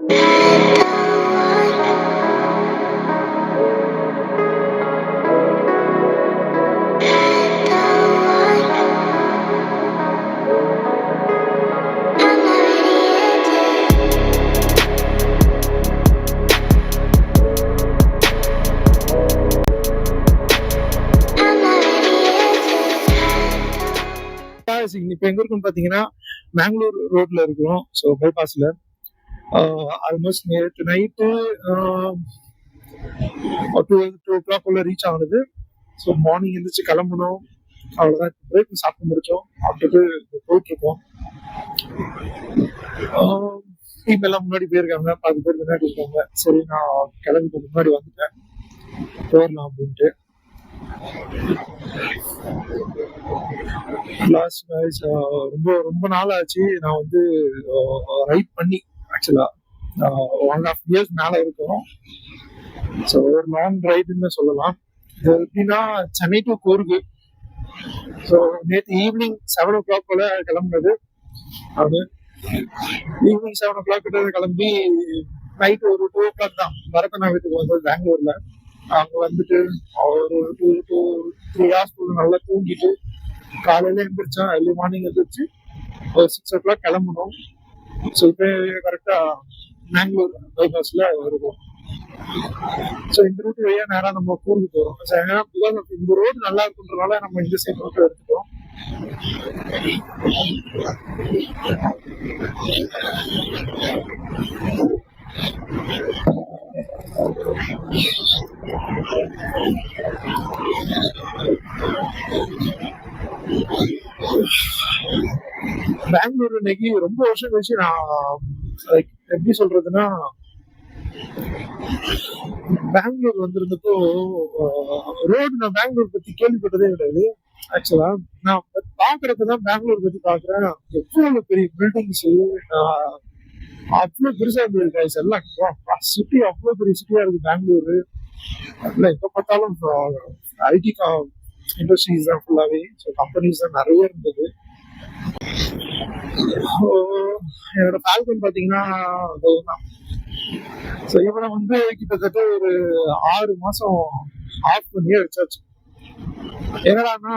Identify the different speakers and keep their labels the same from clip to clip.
Speaker 1: இப்ப எங்க இருக்குன்னு பாத்தீங்கன்னா மேங்களூர் ரோட்ல இருக்கிறோம். ஸோ பைபாஸ்ல ஆல்மோஸ்ட் நேற்று நைட்டு 2 o'clock உள்ள ரீச் ஆகுது. ஸோ மார்னிங் எழுந்திரிச்சு கிளம்பணும். அவ்வளவுதான், பிரேக் சாப்பிட்டு முடிச்சோம். சாப்பிட்டுட்டு போயிட்டு இருக்கோம். டீம் எல்லாம் முன்னாடி போயிருக்காங்க, 10 பேர் முன்னாடி இருக்காங்க. சரி, நான் கிளம்பி முன்னாடி வந்துட்டேன், போயிடலாம் அப்படின்ட்டு. ரொம்ப ரொம்ப நாள் ஆச்சு நான் வந்து ரைட் பண்ணி. ஆக்சுவலா 1.5 years மேல இருக்கும். ஸோ ஒரு லாங் ரைடுன்னு சொல்லலாம். இது எப்படின்னா சென்னை டு கூர்கு. ஸோ நேற்று ஈவினிங் 7 o'clock போல கிளம்புனது. அது ஈவினிங் 7 o'clock கிட்ட கிளம்பி நைட்டு ஒரு 2 o'clock தான் பரதனா வீட்டுக்கு வந்தது பெங்களூர்ல. அங்க வந்துட்டு ஒரு 2 to 3 hours நல்லா தூங்கிட்டு காலையில எழுந்திரிச்சா early morning எழுந்திரிச்சு ஒரு 6 o'clock கிளம்பணும். ஸோ இப்போ கரெக்டா மேங்களூர் பைபாஸ்ல இருக்கும். ஸோ இந்த ரூட் வழியா நேரா நம்ம கூர்கு போறோம். இந்த ரோடு நல்லா இருக்குன்றதுனால நம்ம இந்த சைட் ரூட் எடுத்துக்கிறோம். பெங்களூர் இன்னைக்கு ரொம்ப வருஷம் கழிச்சு நான் எப்படி சொல்றதுன்னா, பெங்களூர் வந்திருந்தப்போ ரோடு நான் பெங்களூர் பத்தி கேள்விப்பட்டதே கிடையாது. ஆக்சுவலா நான் பாக்குறதுதான் பெங்களூர் பத்தி பாக்குறேன். எவ்வளவு பெரிய பில்டிங்ஸ், அவ்வளவு பெருசா இருந்திருக்கு எல்லாம். சிட்டி அவ்வளவு பெரிய சிட்டியா இருக்கு பெங்களூரு. எப்ப பார்த்தாலும் ஐடி இண்டஸ்ட்ரீஸ் தான் ஃபுல்லாவே. ஸோ கம்பெனிஸ் தான் நிறைய இருந்தது. என்னோட ஃபால்கன் பாத்தீங்கன்னா இவனை வந்து கிட்டத்தட்ட ஒரு 6 மாசம் ஆஃப் பண்ணியே வச்சாச்சு. என்னடான்னா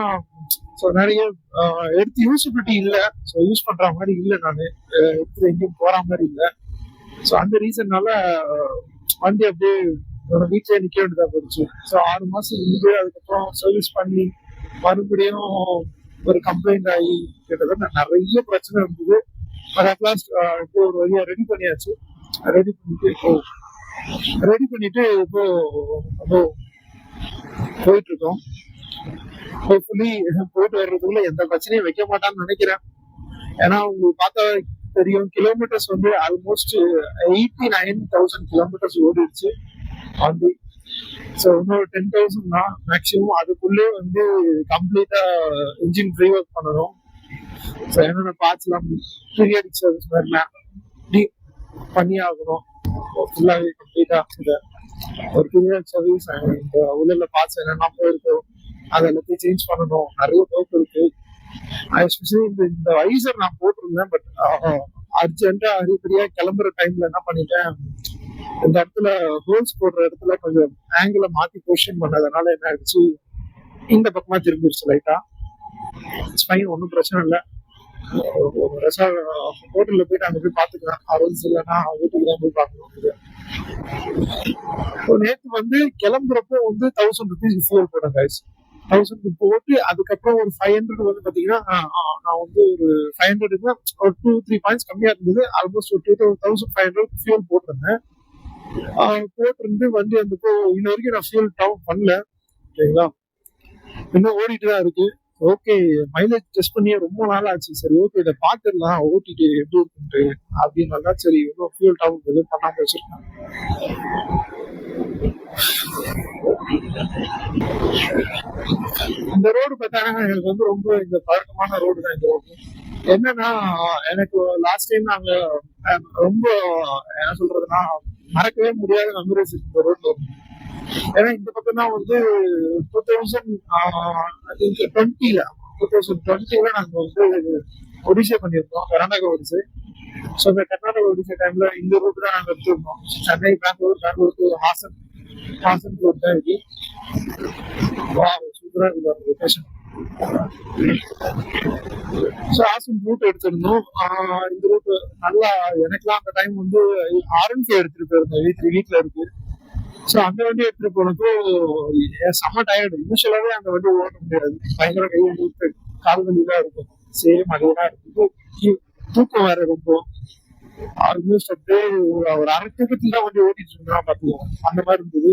Speaker 1: நிறைய எடுத்து யூஸபிலிட்டி இல்லை. ஸோ யூஸ் பண்ற மாதிரி இல்லை, நான் எடுத்து எங்கேயும் போற மாதிரி இல்லை. ஸோ அந்த ரீசன்னால வண்டி அப்படியே வீட்டிலே நிக்க வேண்டியதா போச்சு. ஸோ 6 மாசம் இருந்து அதுக்கப்புறம் சர்வீஸ் பண்ணி மறுபடியும் ஒரு கம்ப்ளைண்ட் ஆகி கிட்டத்தட்ட நிறைய பிரச்சனை இருந்தது. அட்லாஸ்ட் இப்போ ஒரு வழியா ரெடி பண்ணியாச்சு. ரெடி பண்ணிட்டு இப்போ போயிட்டு இருக்கோம். ஹோப்ஃபுல்லி போயிட்டு வர்றதுக்குள்ள எந்த பிரச்சனையும் வைக்க மாட்டான்னு நினைக்கிறேன். ஏன்னா உங்களுக்கு பார்த்தா தெரியும், கிலோமீட்டர்ஸ் வந்து ஆல்மோஸ்ட் 89,000 கிலோமீட்டர்ஸ் ஓடிடுச்சு வந்து. ஸோ இன்னொரு 10,000 தான் மேக்சிமம். அதுக்குள்ளே வந்து கம்ப்ளீட்டா இன்ஜின் ஃப்ரீ ஒர்க் பண்ணணும். ஸோ என்னென்ன பார்ட்ஸ் எல்லாம் பீரியாடிக் சர்வீஸ் மாதிரி பண்ணி ஆகணும். ஃபுல்லாகவே கம்ப்ளீட்டா ஒரு பீரியாடிக் சர்வீஸ். இந்த உள்ள பார்ட்ஸ் என்னென்ன போயிருக்கோம் அதை எல்லாத்தையும் சேஞ்ச் பண்ணணும். நிறைய ஒர்க் இருக்கு. எஸ்பெஷலி இந்த வைசர் நான் போட்டிருந்தேன். பட் அர்ஜென்ட்டா அடிப்படியா கிளம்புற டைம்ல என்ன பண்ணிட்டேன், இந்த இடத்துல ஹோல்ஸ் போடுற இடத்துல கொஞ்சம் ஆங்கிள மாத்தி பொசிஷன் பண்ணதுனால என்ன ஆயிடுச்சு, இந்த பக்கமா திரும்பிடுச்சு லைட்டா. ஸ்பைன் ஒன்றும் பிரச்சனை இல்லை. ஹோட்டல்ல போயிட்டு அங்க போய் பாத்துக்கலாம். அரௌன்ஸ் இல்லைன்னா வீட்டுக்கு தான் போய் பார்க்கணும். நேற்று வந்து கிளம்புறப்போ வந்து 1000 rupees ஃபியூல் போட்டேன் கைஸ். 1000 போட்டு அதுக்கப்புறம் ஒரு 500 வந்து பாத்தீங்கன்னா நான் வந்து ஒரு 500 ஒரு 2-3 பாயிண்ட்ஸ் கம்மியா இருந்தது. ஆல்மோஸ்ட் ஒரு 2500 ஃபியூல் போட்டிருந்தேன். போட்டிருந்து வண்டி வந்தப்போ இன்ன வரைக்கும் நான் ஃபியூல் டவுன் பண்ணல. ஓகேங்களா, இன்னும் ஓடிட்டு தான் இருக்கு. ஓகே, மைலேஜ் டெஸ்ட் பண்ணியே ரொம்ப நாள் ஆச்சு. சரி, ஓகே, இதை பாத்துடலாம் ஓட்டிட்டு எப்படி இருக்குன்ட்டு அப்படின்னா சரி இன்னும் ஃபியூல் டவுன் எதுவும் பண்ணாம வச்சிருக்கேன். இந்த ரோடு பார்த்தாங்கன்னா எனக்கு வந்து ரொம்ப இந்த பழக்கமான ரோடு தான் இந்த ரோடு. என்னன்னா எனக்கு லாஸ்ட் டைம் நாங்க ரொம்ப என்ன சொல்றதுன்னா மறக்கவே முடியாத மெமரிஸ் இந்த ரோட்ல. ஏன்னா இந்த பக்கம் தான் வந்து 2020ல நாங்க வந்து ஒடிசா பண்ணியிருந்தோம், கர்நாடகா ஒடிசை. ஸோ இந்த கர்நாடகா ஒடிசா டைம்ல இந்த ரூட் தான் நாங்கள் எடுத்துருந்தோம். சென்னை, பெங்களூர், பெங்களூர் டு ஹாசன், ஹாசன் ரூட் தான் இருக்கு. சூப்பரா இருக்கு அந்த லொகேஷன். ஸோ ஹாசன் ரூட் எடுத்திருந்தோம். இந்த ரூட் நல்லா எனக்குலாம் அந்த டைம் வந்து R1 எடுத்துட்டு போயிருந்தேன், வீட்டுல இருக்கு. ஸோ அந்த வண்டி எடுத்துட்டு போனப்போ செம்ம டயர்டு. இனிஷியலாவே அந்த வண்டி ஓட்ட முடியாது, பயங்கர கை வலி, கால் வலிலாம் இருக்கும். சேம் அதேதான் இருக்கும். தூக்கம் வேற ரொம்ப. ஆல்மோஸ்ட் அப்படியே ஒரு அரை தூக்கத்துல தான் வண்டி ஓட்டிட்டு இருந்தா பாத்துவோம், அந்த மாதிரி இருந்தது.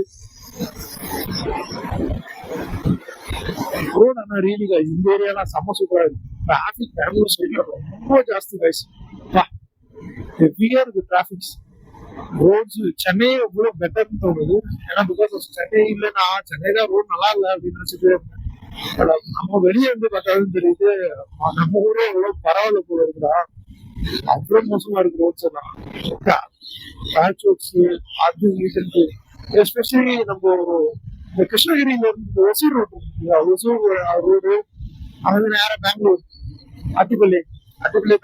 Speaker 1: ரோட் ஆனா ரீலி கைஸ் இந்த ஏரியாலாம் செம்ம சூப்பரா இருக்கு. டிராபிக் பெங்களூர் சைட்ல ரொம்ப ஜாஸ்தி கைஸ். ஹெவியா இருக்கு டிராபிக்ஸ். ரோட்ஸ் சென்னையே எவ்வளவு பெட்டர்னு தோணுது. ஏன்னா பிகாஸ் சென்னை இல்லைன்னா சென்னை தான் ரோட் நல்லா இல்லை அப்படின்னு நினைச்சிட்டு இருந்தேன். நம்ம வெளியே இருந்து பார்த்தாலும் தெரியுது நம்ம ஊரே எவ்வளவு பரவாயில்ல போல இருக்குதா. அவ்வளவு மோசமா இருக்கு ரோட்ஸ் எல்லாம். பேட்ச் ஒர்க்ஸ் அது இதுன்ட்டு. எஸ்பெஷலி நம்ம இந்த கிருஷ்ணகிரியில இருந்து ஒசூர் ரோடு இருக்குங்களா, ஒசூர் ரோடு அது நேரம் பெங்களூர் அத்திப்பள்ளி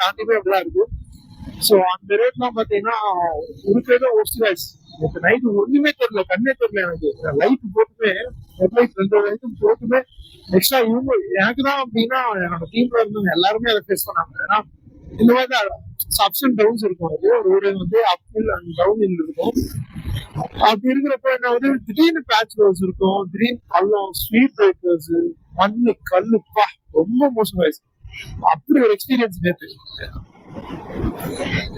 Speaker 1: தாண்டியுமே அப்படிதான் இருக்கு. ஸோ அந்த ரேட்லாம் பாத்தீங்கன்னா இருக்கிறத ஒஸ்ட். இப்போ நைட்டு ஒண்ணுமே தெரியல, கண்ணே தெரியல எனக்கு. லைட் போட்டுமே, ஹெட்லைட் 2 லைட்டும் போட்டுமே எக்ஸ்ட்ரா இவங்க எனக்கு தான் அப்படின்னா என்னோட டீம்ல இருந்தவங்க எல்லாருமே அதை ஃபேஸ் பண்ணாங்க. ஏன்னா இந்த மாதிரி தான் அப்ஸ் அண்ட் டவுன்ஸ் இருக்கும். அது ரோடு வந்து அப் ஹில் அண்ட் டவுன் ஹில் இருக்கும். அப்படி இருக்கிறப்ப என்ன வந்து திடீர்னு பேட்ச் ரோட்ஸ் இருக்கும், திடீர்னு பள்ளம், ஸ்ட்ரீட் பிரேக்கர்ஸ், மண்ணு கல்லுப்பா ரொம்ப மோசமாயிடுச்சு. அப்படி ஒரு எக்ஸ்பீரியன்ஸ் நேற்று.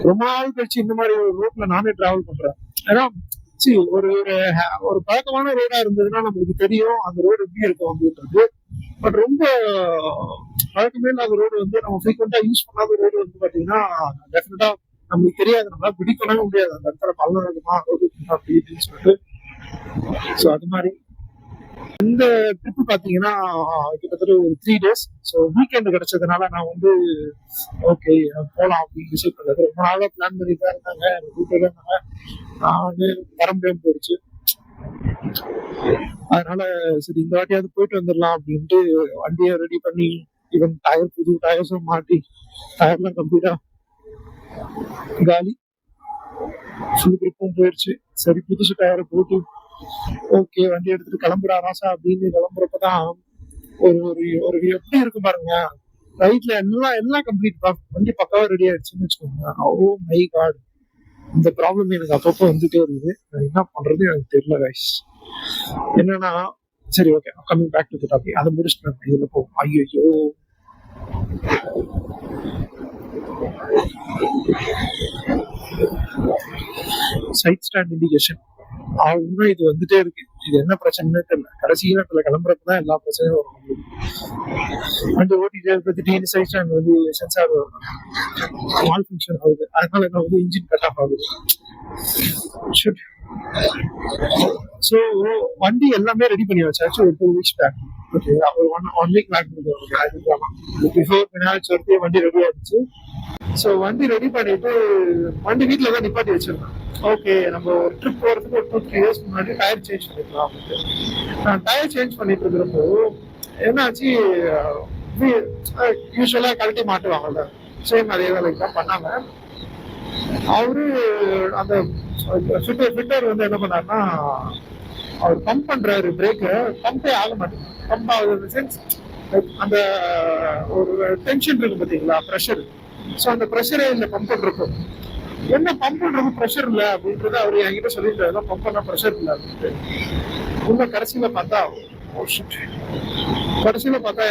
Speaker 1: ரொம்ப நாள் கழிச்சு இந்த மாதிரி ஒரு ரோட்ல நானே டிராவல் பண்றேன். ஏன்னா ஒரு பழக்கமான ரோடா இருந்ததுன்னா நம்மளுக்கு தெரியும் அந்த ரோடு எப்படி இருக்கும் அப்படின்றது. பட் ரொம்ப பழக்கமே இல்லாத ரோடு வந்து நம்ம ஃப்ரீக்வெண்டா யூஸ் பண்ணாத ரோடு வந்து பாத்தீங்கன்னா டெஃபினட்டா நம்மளுக்கு தெரியாது, நம்மளால பிடிக்கவே முடியாது அந்த இடத்துல பள்ளம் இருக்குமா ரோடு அப்படின்னு சொல்லிட்டு. ஸோ அது மாதிரி இந்த ட்ரிப் பாத்தீங்கன்னா கிட்டத்தட்ட ஒரு 3 days. ஸோ வீக்கெண்ட் கிடைச்சதுனால நான் வந்து ஓகே போலாம் அப்படின்னு டிசைட் பண்ணது. ரொம்ப நாளா பிளான் பண்ணிட்டு தான் இருந்தாங்க, வீட்டுல இருந்தாங்க. நான் வந்து பரம்பரையும் போயிடுச்சு. அதனால சரி இந்த வாட்டியாவது போயிட்டு வந்துடலாம் அப்படின்ட்டு வண்டியை ரெடி பண்ணி, ஈவன் புது டயர்ஸும் மாட்டி, டயர்லாம் கம்ப்ளீட்டா காலி, ஃபுல் ட்ரிப்பும் போயிடுச்சு. சரி புதுசு டயரை போட்டு ஓகே வண்டி எடுத்துட்டு கிளம்புறா ராசா அப்படின்னு கிளம்புறப்பதான் ஒரு எப்படி இருக்கு பாருங்க. ரைட்ல எல்லாம் கம்ப்ளீட், வண்டி பக்காவா ரெடி ஆயிடுச்சுன்னு வச்சுக்கோங்க. ஓ மை காட், இந்த ப்ராப்ளம் எனக்கு அப்பப்போ வந்துட்டே இருக்குது. என்ன பண்றது எனக்கு தெரியல கைஸ். என்னன்னா சரி okay, coming back to the topic. அதை முடிச்சுட்டு இதுல போகும். ஐயோ சைட் ஸ்டாண்ட் இண்டிகேஷன் இன்னும் இது வந்துட்டே இருக்கு. இது என்ன பிரச்சனைன்னு தெரியல. கடைசி நேரத்துல கிளம்புறப்பதான் எல்லா பிரச்சனையும் வரும். வண்டி ஓட்டிட்டே இருக்க திடீர்னு சைட் ஸ்டாண்ட் வந்து சென்சார் மால் ஃபங்க்ஷன் ஆகுது. அதனால என்ன வந்து இன்ஜின் கட் ஆஃப் ஆகுது. ஸோ வண்டி எல்லாமே ரெடி பண்ணி வச்சாச்சு ஒரு 2 weeks பேக். ஓகே, ஒரு one week back before finance ஒர்க்கே வண்டி ரெடி ஆயிடுச்சு. ஸோ வண்டி ரெடி பண்ணிட்டு வண்டி வீட்டில் தான் நிப்பாட்டி வச்சிருந்தேன். ஓகே நம்ம ஒரு ட்ரிப் போகிறதுக்கு ஒரு 2-3 years முன்னாடி டயர் சேஞ்ச் பண்ணிக்கலாம் அப்படின்ட்டு நான் டயர் சேஞ்ச் பண்ணிட்டு இருக்கிறப்போ என்னாச்சு, யூஸ்வலாக கழட்டி மாட்டுவாங்கல்ல, சேம் அதே வேலைக்கு தான் பண்ணாங்க. அவரு அந்த ஃபிட்டர் வந்து என்ன பண்ணாருன்னா, அவர் பம்ப் பண்றாரு பிரேக்கை, பம்பே ஆக மாட்டேங்குது. பம்ப் ஆகுது சென்ஸ் அந்த ஒரு டென்ஷன் இருக்கு பார்த்தீங்களா, ப்ரெஷர். ஸோ அந்த ப்ரெஷரே இல்லை பம்ப் பண்றப்போ. என்ன பம்ப் பண்றது ப்ரெஷர் இல்லை அப்படின்றது அவர் என்கிட்ட சொல்லிட்டு பம்ப் பண்ணா ப்ரெஷர் இல்லை அப்படின்ட்டு. உள்ள கடைசியில பார்த்தா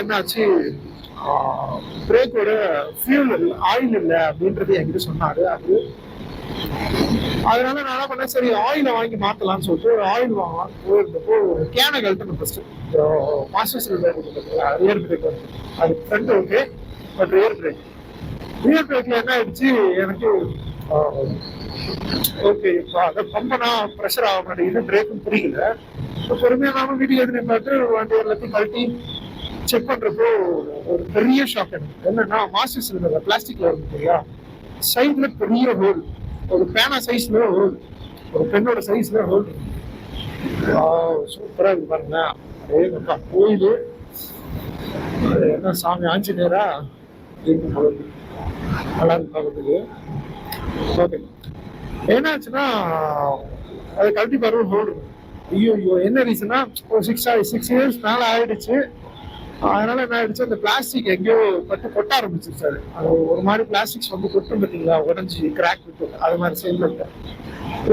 Speaker 1: என்ன ஆச்சு, பிரேக்கோட ஃபியூல் ஆயில் இல்லை அப்படின்றது என்கிட்ட சொன்னாரு. அதனால நான் என்ன பண்ணேன், சரி ஆயிலை வாங்கி மாத்தலாம்னு சொல்லிட்டு ஆயில் வாங்கலாம் போயிருந்தப்போ கேனை கழட்டணும். First master cylinder rear brake வந்து அது ஃப்ரண்ட் ஓகே, பட் ரியர் பிரேக்ல என்ன ஆயிடுச்சு எனக்கு, ஓகே இப்போ அதை பம்பனா ப்ரெஷர் ஆக மாட்டேங்குது, பிரேக்கும் புரியல. பொறுமையா நானும் வீட்டுக்கு எதிரே பார்த்து வண்டி எல்லாத்தையும் கழட்டி செக் பண்றப்போ ஒரு பெரிய ஷாக் எனக்கு. என்னன்னா மாஸ்டர் சிலிண்டர் பிளாஸ்டிக்ல இருக்கு இல்லையா, சைட்ல பெரிய ஹோல், ஒரு பேனா சைஸ்ல ஹோல், ஒரு பெண்ணோட சைஸ்ல ஹோல். சூப்பரா இருக்கு பாருங்க. கோயிலு என்ன சாமி ஆஞ்சநேயரா நல்லா இருக்கு பார்க்கறதுக்கு. ஓகே. என்னாச்சுன்னா அதை கழட்டி பாரு ஹோல்டு. ஐயோ ஐயோ, என்ன ரீசனா, ஒரு 6 இயர்ஸ் மேல ஆயிடுச்சு. அதனால என்ன ஆயிடுச்சு, அந்த பிளாஸ்டிக் எங்கேயோ பட்டு கொட்ட ஆரம்பிச்சிருச்சு. அது ஒரு மாதிரி பிளாஸ்டிக்ஸ் வந்து கொட்டும் பார்த்தீங்களா, உடஞ்சி கிராக் விட்டு அது மாதிரி செயல் இருக்கு.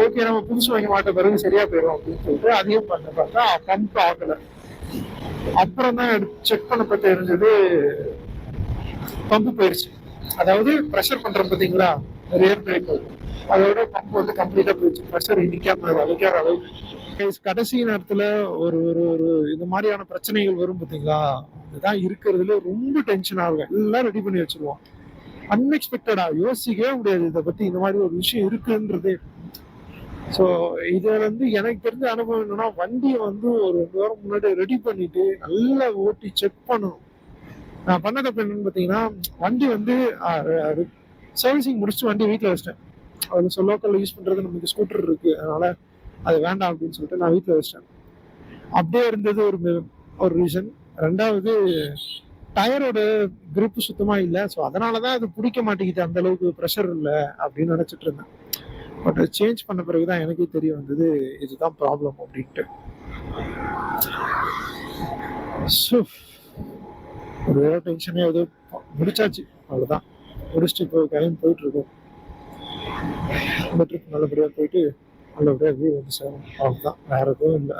Speaker 1: ஓகே, நம்ம புதுசு வாங்கி மாட்ட பிறகு சரியா போயிடும் அப்படின்னு சொல்லிட்டு அதையும் பண்ண பார்த்தா பம்ப் ஆகல. அப்புறம் தான் செக் பண்ணப்ப தெரிஞ்சது பம்பு போயிடுச்சு. அதாவது ப்ரெஷர் பண்றோம் பார்த்தீங்களா, ரியர் பிரேக், அதோட பம்ப் வந்து கம்ப்ளீட்டா போயிடுச்சு. ப்ரெஷர் நிக்காம அழைக்கிற அளவுக்கு. கடைசி நேரத்துல ஒரு ஒரு ஒரு இந்த மாதிரியான பிரச்சனைகள் வரும் பார்த்தீங்களா, இதுதான் இருக்கிறதுல ரொம்ப டென்ஷன் ஆகும். எல்லாம் ரெடி பண்ணி வச்சிருவோம். அன்எக்ஸ்பெக்டடா யோசிக்கவே முடியாது இதை பத்தி, இந்த மாதிரி ஒரு விஷயம் இருக்குன்றதே. ஸோ இதை வந்து எனக்கு தெரிஞ்ச அனுபவம் என்னன்னா, வண்டியை வந்து ஒரு 2 வாரம் முன்னாடி ரெடி பண்ணிட்டு நல்லா ஓட்டி செக் பண்ணணும். நான் பண்ண தப்பு என்னன்னு பார்த்தீங்கன்னா, வண்டி வந்து சர்வீசிங் முடிச்சுட்டு வண்டி வீட்டில் வச்சிட்டேன். அதில் லோக்கலில் யூஸ் பண்ணுறது நமக்கு ஸ்கூட்டர் இருக்கு, அதனால அது வேண்டாம் அப்படின்னு சொல்லிட்டு நான் வீட்டில் வச்சிட்டேன். அப்படியே இருந்தது ஒரு ரீசன். ரெண்டாவது, டயரோட grip சுத்தமா இல்லை. ஸோ அதனாலதான் அது பிடிக்க மாட்டேங்குது, அந்த அளவுக்கு ப்ரெஷர் இல்லை அப்படின்னு நினைச்சிட்டு இருந்தேன். பட் சேஞ்ச் பண்ண பிறகுதான் எனக்கே தெரிய வந்தது இதுதான் ப்ராப்ளம் அப்படின்ட்டு. ஸோ ஒரு வேலை டென்ஷனே அது முடிச்சாச்சு, அவ்வளோதான். முடிச்சுட்டு இப்போ கிளம்பி போயிட்டு இருக்கோம். இந்த ட்ரிப் நல்லபடியாக போயிட்டு நல்லபடியாக வீடு வந்து சேரும், அவ்வளோதான். வேற எதுவும் இல்லை.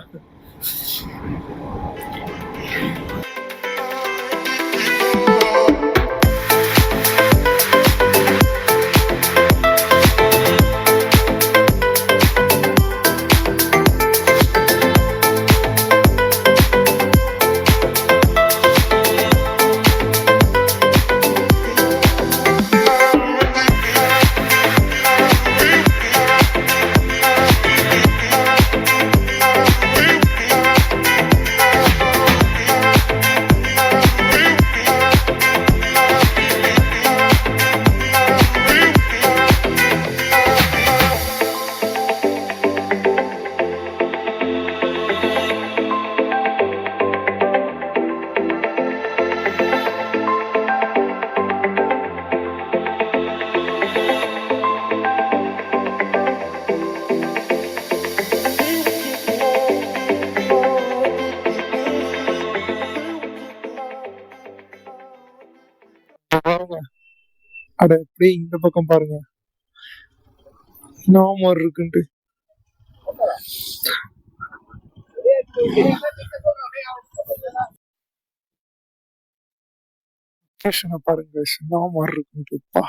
Speaker 1: பாருங்க, அட அப்படியே இந்த பக்கம் பாருங்க, நான் மாதிரி இருக்குன்ட்டு. லொகேஷனை பாருங்க, நான் மாதிரி இருக்குன்ட்டுப்பா.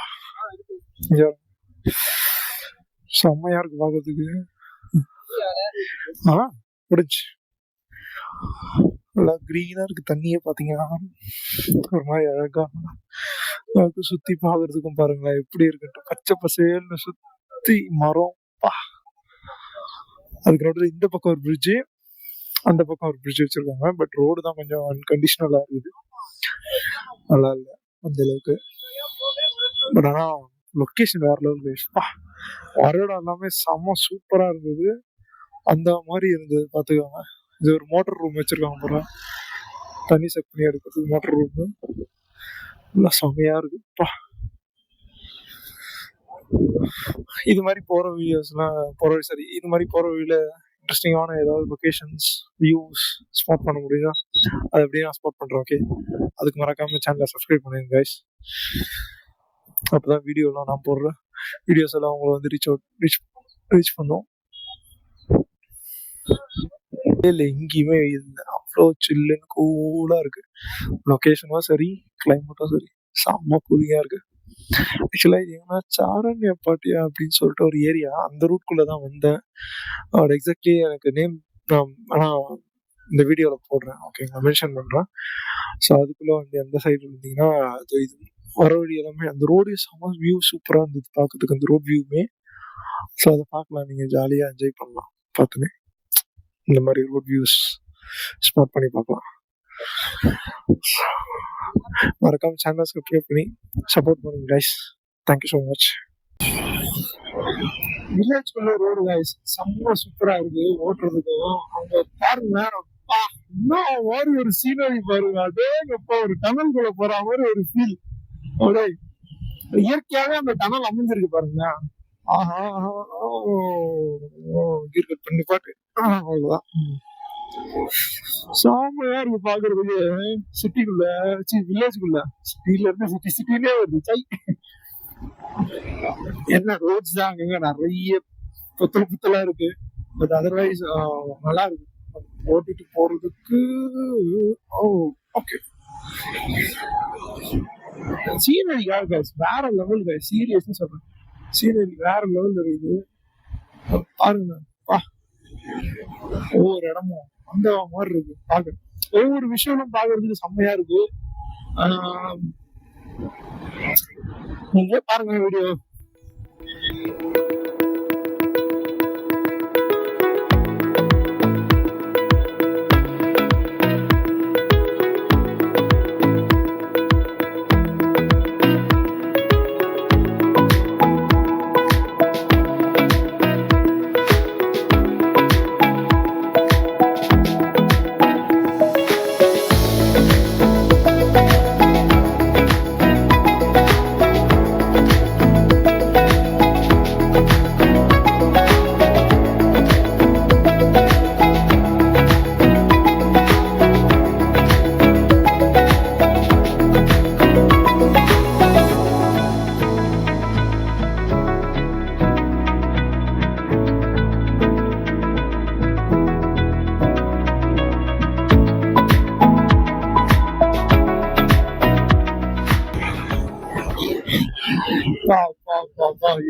Speaker 1: செம்மையா இருக்கு பாக்கிறதுக்கு. முடிச்சு நல்லா கிரீனா இருக்கு. தண்ணியே பாத்தீங்கன்னா ஒரு மாதிரி அழகா சுத்தி பாக்குறதுக்கும் பாருங்களேன் எப்படி இருக்குன்ட்டு. பச்சை பசேல்னு சுத்தி மரம். அதுக்கு நடுவில் இந்த பக்கம் ஒரு பிரிட்ஜு, அந்த பக்கம் ஒரு பிரிட்ஜ் வச்சிருக்காங்க. பட் ரோடு தான் கொஞ்சம் அன்கண்டிஷனலா இருக்குது, நல்லா இல்லை அந்த அளவுக்கு. பட் ஆனா லொக்கேஷன் வேற லெவல். வர இடம் எல்லாமே செம்ம சூப்பரா இருந்தது, அந்த மாதிரி இருந்தது பாத்துக்கோங்க. இது ஒரு மோட்டர் ரூம் வச்சிருக்காங்க போல, தண்ணி செக் பண்ணி எடுக்கிறதுக்கு மோட்டர் ரூம். நல்லா செம்மையா இருக்குப்பா. இது மாதிரி போற வீடியோஸ்லாம் இது மாதிரி போற வீடியோல இன்ட்ரெஸ்டிங்கான ஏதாவது லொகேஷன்ஸ், வியூஸ் ஸ்பாட் பண்ண முடியுதா, அது அப்படியே நான் ஸ்பாட் பண்றேன். ஓகே, அதுக்கு மறக்காம சேனலை சப்ஸ்கிரைப் பண்ணுங்க கைஸ். அப்பதான் வீடியோலாம் நான் போடுற வீடியோஸ் எல்லாம் உங்களை வந்து ரீச் பண்ணும். இல்லை எங்கேயுமே இல்லை, அவ்வளோ சில்லுன்னு கூலா இருக்கு. லொகேஷனும் சரி, கிளைமேட்டும் சரி, செம்ம கூலிங்கா இருக்கு. ஆக்சுவலா இது ஏன்னா சாரண்யப்பாட்டியா அப்படின்னு சொல்லிட்டு ஒரு ஏரியா, அந்த ரூட்குள்ளதான் வந்தேன். எக்ஸாக்ட்லி எனக்கு நேம் ஆனா இந்த வீடியோல போடுறேன், ஓகேங்களா, மென்ஷன் பண்றேன். ஸோ அதுக்குள்ள வந்து எந்த சைடு இருந்தீங்கன்னா அது இது வர வழி எல்லாமே அந்த ரோடு செம்ம வியூ சூப்பரா இருந்தது பார்க்கறதுக்கு, அந்த ரோட் வியூமே. ஸோ அதை பார்க்கலாம், நீங்க ஜாலியா என்ஜாய் பண்ணலாம் பார்த்துன்னு. இந்த மாதிரி ரோட் வியூஸ் ஸ்பாட் பண்ணி பார்க்கலாம். மறக்காம சேனலை சப்ஸ்கிரைப் பண்ணி சப்போர்ட் பண்ணுங்க guys. Thank you so much. Village குள்ள ரோடு கைஸ் செம்ம சூப்பரா இருக்கு ஓட்டுறதுக்கும். அவங்க பாருங்க, இன்னும் மாதிரி ஒரு சீனரி பாருங்க, அதே ஒரு டனல் குள்ள போற மாதிரி ஒரு ஃபீல். இயற்கையாவே அந்த டனல் அமைஞ்சிருக்கு பாருங்க. ஆஹா ஆஹா, ஓ கிரிக்கெட் பண்ணி பாட்டு அவ்வளவுதான். செமையா இருக்கு பாக்குறதுக்கு. சிட்டிக்குள்ள வில்லேஜுக்குள்ள, சிட்டில இருந்து சிட்டிலே வருது சை. என்ன ரோட்ஸ் தான் அங்கங்க நிறைய புத்தல் புத்தலா இருக்கு. பட் அதர்வைஸ் நல்லா இருக்கு ஓட்டிட்டு போறதுக்கு. ஓ ஓகே. சீனரி guys வேற லெவல் சீரியஸ்லி சொல்றேன். சீனரி வேற லெவல் இருக்குது பாருங்க. வா, ஒவ்வொரு இடமும் அந்த மாதிரி இருக்கு பாக்க. ஒவ்வொரு விஷயமும் பாக்குறதுக்கு செம்மையா இருக்கு. ஆஹ் நீங்களே பாருங்க வீடியோ.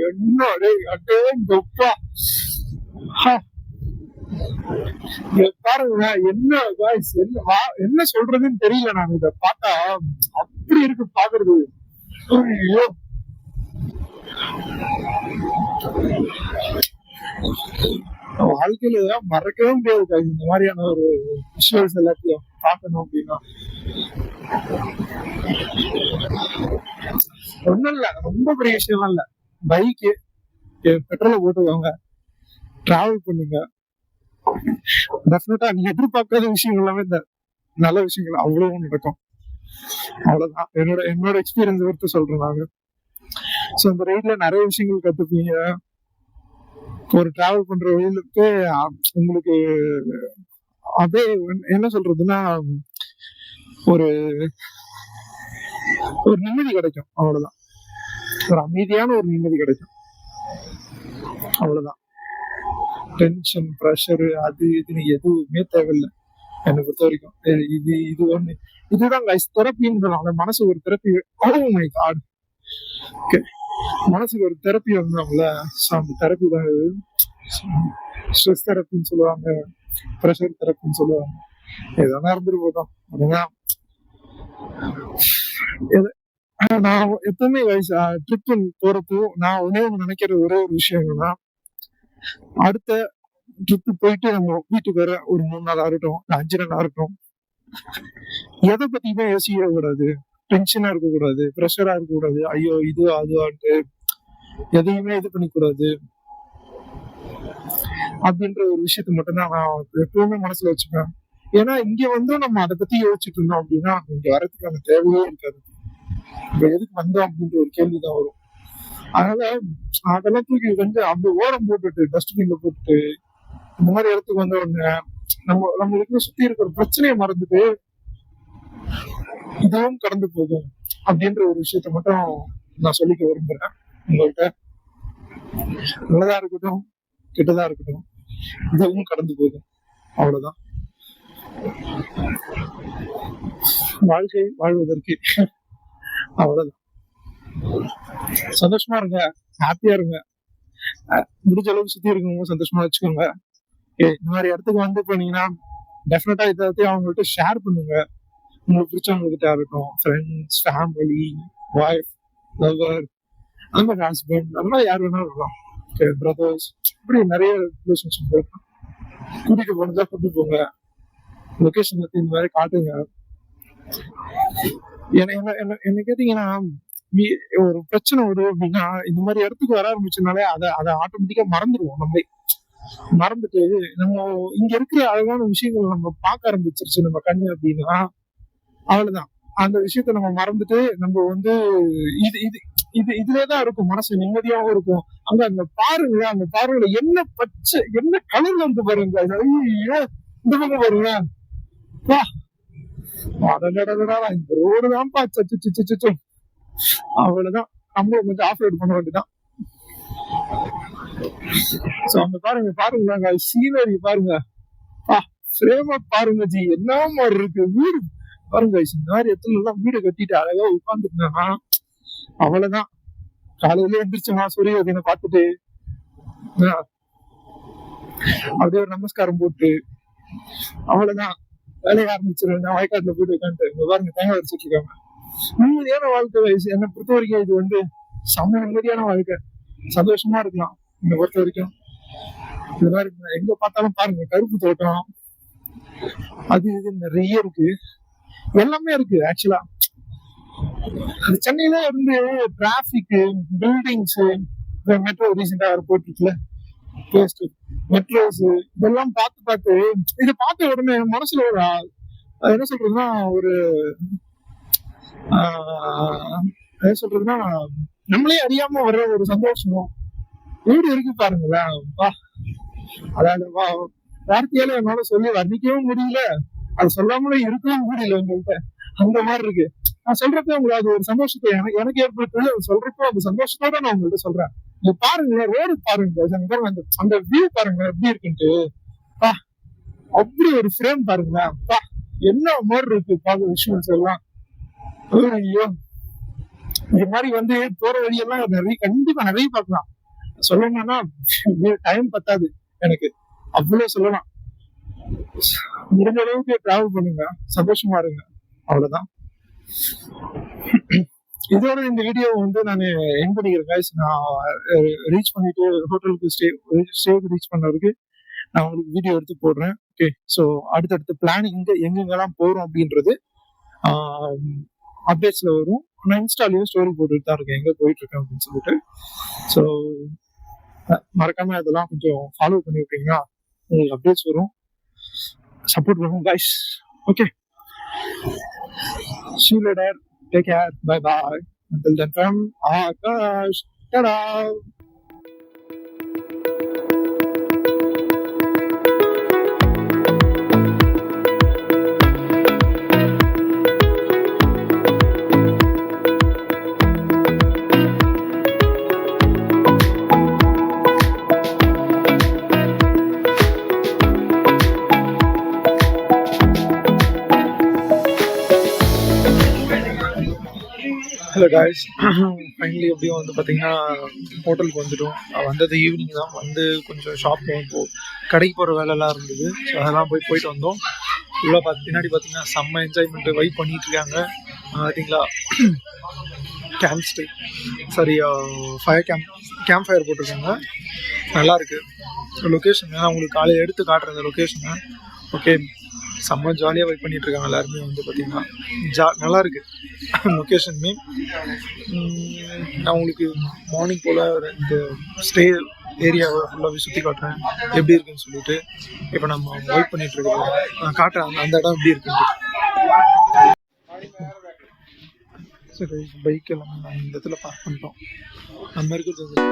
Speaker 1: என்ன அடேங்கப்பா. பாருங்க என்ன guys, என்ன சொல்றதுன்னு தெரியல. நான் இத பார்த்தா அப்படி இருக்கு பாக்குறது. ஐயோ வாழ்க்கையில மறக்கவே முடியாது guys இந்த மாதிரியான ஒரு விஷுவல்ஸ் எல்லாத்தையும் பார்க்கணும் அப்படின்னா. ஒண்ணும் இல்ல, ரொம்ப பெரிய விஷயம்லாம் இல்ல. பைக்கு பெட்ரோலை போட்டுக்கோங்க, டிராவல் பண்ணுங்க. டெஃபினட்டா நீங்க எதிர்பார்க்காத விஷயங்கள் எல்லாமே இந்த நல்ல விஷயங்கள் அவ்வளவு நடக்கும். அவ்வளவுதான் என்னோட எக்ஸ்பீரியன்ஸ் எடுத்து சொல்றேன் நாங்க. ஸோ அந்த ரைட்ல நிறைய விஷயங்கள் கத்துப்பீங்க. ஒரு டிராவல் பண்ற வழியிலுக்கு உங்களுக்கு அதே என்ன சொல்றதுன்னா ஒரு ஒரு நிம்மதி கிடைக்கும். அவ்வளவுதான், ஒரு அமைதியான ஒரு நிம்மதி கிடைக்கும். அவ்வளவுதான். டென்ஷன், ப்ரெஷர், அது இதுன்னு எதுவுமே தேவையில்லை என்னை பொறுத்த வரைக்கும். இது ஒண்ணு, இதுதான் தெரப்பின்னு சொல்லுவாங்க. மனசு ஒரு therapy. Oh my god, okay. மனசுக்கு ஒரு தெரப்பி வந்தாங்கல்ல, அந்த தெரப்பி தான் ஸ்ட்ரெஸ் தெரப்பின்னு சொல்லுவாங்க, ப்ரெஷர் தெரப்பின்னு சொல்லுவாங்க. எதனா இருந்துட்டு போதும். அதுதான் நான் எப்பவுமே ட்ரிப் போறப்போ நான் நினைக்கிற ஒரே ஒரு விஷயம் என்னன்னா, அடுத்த ட்ரிப் போயிட்டு நம்ம வீட்டுக்கு வர ஒரு 3 நாள் ஆகட்டும், 5 நாள் ஆகட்டும், எதை பத்தியுமே யோசிக்க கூடாது. டென்ஷனா இருக்கக்கூடாது, ப்ரெஷரா இருக்கக்கூடாது. ஐயோ இது அதுவான்ட்டு எதையுமே இது பண்ணிக்கூடாது அப்படின்ற ஒரு விஷயத்த மட்டும் தான் நான் எப்பவுமே மனசுல வச்சுப்பேன். ஏன்னா இங்க வந்து நம்ம அதை பத்தி யோசிச்சுட்டு இருந்தோம் அப்படின்னா இங்க வரதுக்கான தேவையே இருக்காது. இப்ப எதுக்கு வந்தோம் அப்படின்ற ஒரு கேள்விதான் வரும். அதனால அதெல்லாம் தூக்கி வந்து அப்படி ஓரம் போட்டுட்டு, டஸ்ட்பின்ல போட்டுட்டு, இந்த மாதிரி இடத்துக்கு வந்த உடனே நம்மளுக்கு சுத்தி இருக்கிற பிரச்சனையை மறந்துட்டு இதுவும் கடந்து போகும் அப்படின்ற ஒரு விஷயத்த மட்டும் நான் சொல்லிக்க விரும்புறேன் உங்கள்கிட்ட. நல்லதா இருக்கட்டும், கெட்டதா இருக்கட்டும், இதுவும் கடந்து போகும். அவ்வளவுதான். வாழ்க்கை வாழ்வதற்கு அவ்வளவுதான். சந்தோஷமா இருங்க, ஹாப்பியா இருங்க. முடிஞ்ச அளவுக்கு சுத்தி இருக்கவங்க சந்தோஷமா வச்சுக்கோங்க. இந்த மாதிரி இடத்துக்கு வந்து போனீங்கன்னா டெஃபினட்டா இதை அவங்கள்ட்ட ஷேர் பண்ணுங்க. உங்களுக்கு பிடிச்சவங்ககிட்ட இருக்கட்டும், ஃப்ரெண்ட்ஸ், ஃபேமிலி, ஒய்ஃப், லவர், அந்த மாதிரி ஹஸ்பண்ட், அந்த மாதிரி யார் வேணாலும் இருக்கலாம், பிரதர்ஸ், இப்படி நிறைய ரிலேஷன்ஷிப் இருக்கும். கூட்டிட்டு போனதா கூட்டிட்டு போங்க, லொகேஷன் பத்தி இந்த மாதிரி காட்டுங்க. என்ன கேட்டீங்கன்னா ஒரு பிரச்சனை வரும் அப்படின்னா இந்த மாதிரி இடத்துக்கு வர ஆரம்பிச்சதுனாலே அதை ஆட்டோமேட்டிக்கா மறந்துடுவோம். நம்ம மறந்துட்டு நம்ம இங்க இருக்கிற அழகான விஷயங்கள் நம்ம பார்க்க ஆரம்பிச்சிருச்சு நம்ம கண்ணு அப்படின்னா அவ்வளவுதான். அந்த விஷயத்த நம்ம மறந்துட்டு நம்ம வந்து இதுலதான் இருக்கும், மனசு நிம்மதியாகவும் இருக்கும். அங்க அந்த பாருங்க, அந்த பாருங்க என்ன பச்சை என்ன கலர்ல இருக்கு பாருங்க. ஐயோ, இந்த பக்கம் பாருங்க. வா, அடடடடடா, இந்த ரோடு தான்ப்பா. சச்சு அவ்வளவுதான். நம்மளும் கொஞ்சம் ஆஃப் ரோட் பண்ண வேண்டியதான். சோ அங்க பாருங்க, பாருங்க சீனரி பாருங்க. ஃப்ரேமா பாருங்க ஜி, என்ன மாதிரி இருக்கு வீடு பாருங்க. இந்த மாதிரி இடத்துல எல்லாம் வீடு கட்டிட்டு அழகா உட்காந்துருந்தாங்க. அவ்வளவுதான். காலையில எந்திரிச்சோமா சூரியனை பார்த்துட்டு அப்படியே ஒரு நமஸ்காரம் போட்டு அவ்வளவுதான் வேலையை ஆரம்பிச்சிருவேன். வயக்காட்டுல போயிட்டு உட்காந்துட்டு இங்க பாருங்க தேங்காய் வச்சுட்டு இருக்காங்க. நிம்மதியான வாழ்க்கை வயசு என்னை பொறுத்த வரைக்கும் இது வந்து செம்ம நிம்மதியான வாழ்க்கை. சந்தோஷமா இருக்கலாம் என்னை பொறுத்த வரைக்கும். இது மாதிரி எங்க பார்த்தாலும் பாருங்க கருப்பு தோட்டம், அது இது நிறைய இருக்கு, எல்லாமே இருக்கு. ஆக்சுவலா அது சென்னையில இருந்து டிராபிக், பில்டிங்ஸ், மெட்ரோ ரீசெண்டா போயிட்டு இருக்குல்ல மெட்ரோஸ், இதெல்லாம் பார்த்து இதை பார்த்த உடனே மனசுல ஒரு என்ன சொல்றதுன்னா ஒரு என்ன சொல்றதுன்னா நம்மளே அறியாம வர்ற ஒரு சந்தோஷம் வீடு இருக்கு பாருங்களேன். அதாவது வார்த்தையால என்னால சொல்லி வர்ணிக்கவும் முடியல, அது சொல்லாமலே இருக்கவும் முடியல உங்கள்கிட்ட. அந்த மாதிரி இருக்கு. நான் சொல்றப்ப உங்களுக்கு அது ஒரு சந்தோஷத்தை எனக்கு ஏற்படுத்து. சொல்றப்போ அந்த சந்தோஷத்தோட நான் உங்கள்கிட்ட சொல்றேன். இங்க பாருங்க ரோடு பாருங்க, அந்த வியூ பாருங்க எப்படி இருக்குன்ட்டு. அப்படி ஒரு ஃப்ரேம் பாருங்க, என்ன மாதிரி இருக்கு பாக்க விஷுவல்ஸ் எல்லாம். ஐயோ, இது மாதிரி வந்து போற வழியெல்லாம் கண்டிப்பா நிறைய பார்க்கலாம். சொல்லணும்னா டைம் பத்தாது எனக்கு, அவ்வளவு சொல்லலாம். முடிஞ்ச அளவுக்கு டிராவல் பண்ணுங்க, சந்தோஷமா இருங்க, அவ்வளவுதான். இதோட இந்த வீடியோ வந்து நான் என் பண்ணிக்கிறேன். நான் ரீச் பண்ணிட்டு ஹோட்டலுக்கு ஸ்டேக்கு ரீச் பண்ணவருக்கு நான் உங்களுக்கு வீடியோ எடுத்து போடுறேன். ஓகே, ஸோ அடுத்தடுத்த பிளான் எங்கெங்கெல்லாம் போறோம் அப்படின்றது அப்டேட்ஸ்ல வரும். நான் இன்ஸ்டாலையும் ஸ்டோரி போட்டுட்டு தான் இருக்கேன் எங்க போயிட்டு இருக்கேன் அப்படின்னு சொல்லிட்டு. ஸோ மறக்காம அதெல்லாம் கொஞ்சம் ஃபாலோ பண்ணி விட்டீங்கன்னா உங்களுக்கு அப்டேட்ஸ் வரும். சப்போர்ட் பண்ணுங்க guys. Okay, see you later. Take care. Bye bye. Until then, from Akash. Ta-da. Hello guys, finally எப்படியும் வந்து பார்த்தீங்கன்னா ஹோட்டலுக்கு வந்துட்டோம். வந்தது ஈவினிங் தான். வந்து கொஞ்சம் ஷாப் கடைக்கு போகிற வேலைலாம் இருந்தது. ஸோ அதெல்லாம் போயிட்டு வந்தோம். ஃபுல்லாக பின்னாடி பார்த்தீங்கன்னா செம்ம என்ஜாய்மெண்ட்டு வைப் பண்ணிட்டு இருக்காங்க. பார்த்தீங்களா, கேம்ப் ஃபயர் போட்டிருக்காங்க. நல்லாயிருக்கு லொக்கேஷன். நான் உங்களுக்கு காலையில் எடுத்து காட்டுறேன் இந்த லொக்கேஷனை. ஓகே, செம்ம ஜாலியாக வெயிட் பண்ணிட்டு இருக்காங்க எல்லாருமே. வந்து பார்த்தீங்கன்னா நல்லா இருக்கு லொக்கேஷனுமே. நான் உங்களுக்கு மார்னிங் போல் இந்த ஸ்டே ஏரியாவை ஃபுல்லாகவே சுற்றி காட்டுறேன் எப்படி இருக்குன்னு சொல்லிட்டு. இப்போ நம்ம வெயிட் பண்ணிட்டு இருக்கோம், நான் காட்டுறேன் அந்த இடம் எப்படி இருக்குன்ட்டு. சரி, பைக் எல்லாம் நான் இந்த இடத்துல பார்க் பண்ணிட்டோம். நம்ம இருக்கிறது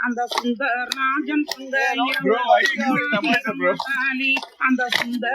Speaker 2: அந்த சுந்தரராஜன் அந்த சுந்தர